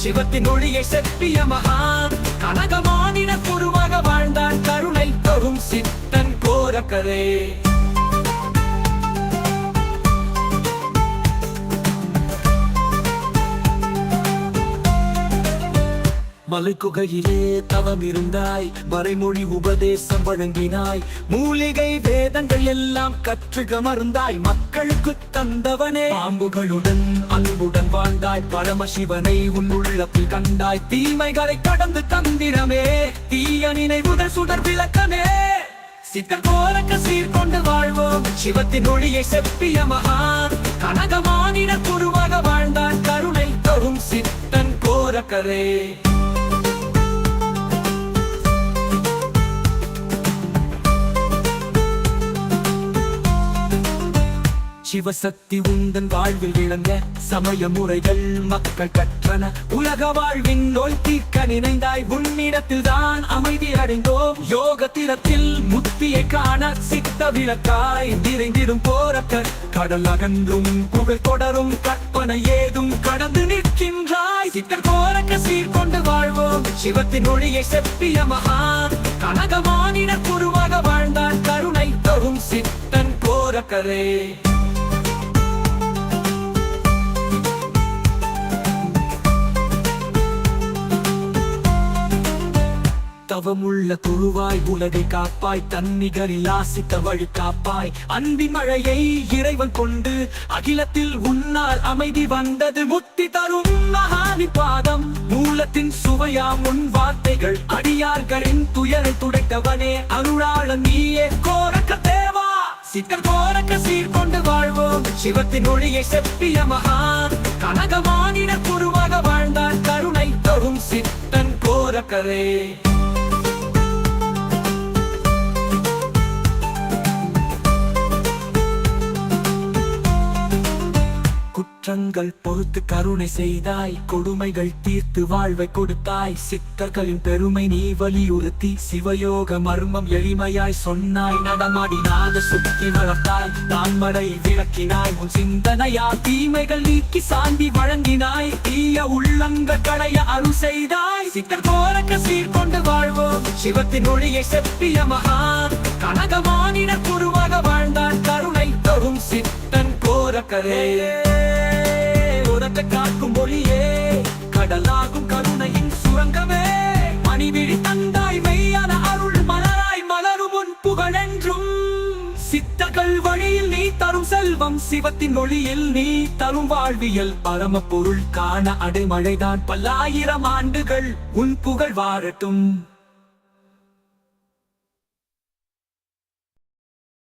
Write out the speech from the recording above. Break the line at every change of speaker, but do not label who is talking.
சிவத்தின் ஒளியை செப்பிய மகான் கனகமானின குருவாக வாழ்ந்தான் கருணை தரும் சித்தன் கோரக்கரே. மலைக்குகையிலே தவம் இருந்தாய், மறைமொழி உபதேசம் வழங்கினாய், மூலிகை வேதங்கள் எல்லாம் கற்று கமர்ந்தாய், மக்களுக்கு தந்தவனே. பாம்புகளுடன் அன்புடன் வாழ்ந்தாய், பரமசிவனை உன் உள்ளத்தில் கண்டாய், தீமைகளை கடந்து தந்திரமே, தீய நினைவுகள் சுடர் விளக்கமே. சித்தர் கோரக்க சீர்கொண்டு வாழ்வோம், சிவத்தின் ஒளியை செப்பிய மகான் கனகமானின குருவாக வாழ்ந்தான் கருணை தரும் சித்தன் கோரக்கரே. சிவசக்தி உந்தன் வாழ்வில் விளங்க, சமய முறைகள் மக்கள் கற்றன, உலக வாழ்வின் நோய் தீர்க்க நினைந்தாய், உன்னிடத்தில் தான் அமைதி அடைந்தோம். யோக திறத்தில் முத்தியை காண சித்த விளக்காய் நிறைந்திடும் போரக்கர், கடல் அகன்றும் புகழ் தொடரும் கற்பனை ஏதும் கடந்து நிற்கின்றாய். சித்தர் கோரக்க சீர்கொண்டு வாழ்வோம், சிவத்தின் ஒளியை செப்பிய மகான் கனகமானின குருவாக வாழ்ந்தான் கருணை தரும் சித்தன் கோரக்கரே. தவமுள்ள குருவாய் உலகை காப்பாய், தன்னிகரில் ஆசித்த வழி காப்பாய், அன்பின் மழையை இறைவன் கொண்டு அகிலத்தில் உன்னால் அமைதி வந்தது. முத்தி தரும் மகானி பாதம் மூலத்தின் சுவையாம் உன் வார்த்தைகள், அடியார்களின் துயரை துடைத்தவனே அருளாளன் நீயே கோரக்க தேவா. சித்தர் கோரக்க சீர்கொண்டு வாழ்வோம், சிவத்தின் ஒளியை செப்பிய மகான் கனகமானின குருவாக வாழ்ந்தான் கருணை தரும் சித்தன் கோரக்கரே. குற்றங்கள் பொறுத்து கருணை செய்தாய், கொடுமைகள் தீர்த்து வாழ்வை கொடுத்தாய், சித்தர்களின் பெருமை நீ வலியுறுத்தி சிவயோக மர்மம் எளிமையாய் சொன்னாய். நடமாடினாத சுத்தி வளர்த்தாய், தான்மடை விளக்கினாய், உன் சிந்தனையா தீமைகள் நீக்கி சாந்தி வழங்கினாய், தீய உள்ளங்க கடைய அருள் செய்தாய். சித்தர் கோரக்க சீர்கொண்டு வாழ்வோம், சிவத்தின் ஒளியை செப்பிய மகான் கனகமானின குருவாக வாழ்ந்தான் கருணை தரும் சித்தன் கோரக்கரே. காக்கும் ஒளியே, கடலாகும் கருணையின் சுரங்கமே, மணிவிழி தந்தாய் மெய்யான அருள் மலராய் மலரும் உன் புகழென்றும். சித்தர்கள் வழியில் நீ தரும் செல்வம், சிவத்தின் ஒளியில் நீ தரும் வாழ்வியல், பரம பொருள் காண அடைமழைதான் பல்லாயிரம் ஆண்டுகள் உன் புகழ் வாழட்டும்.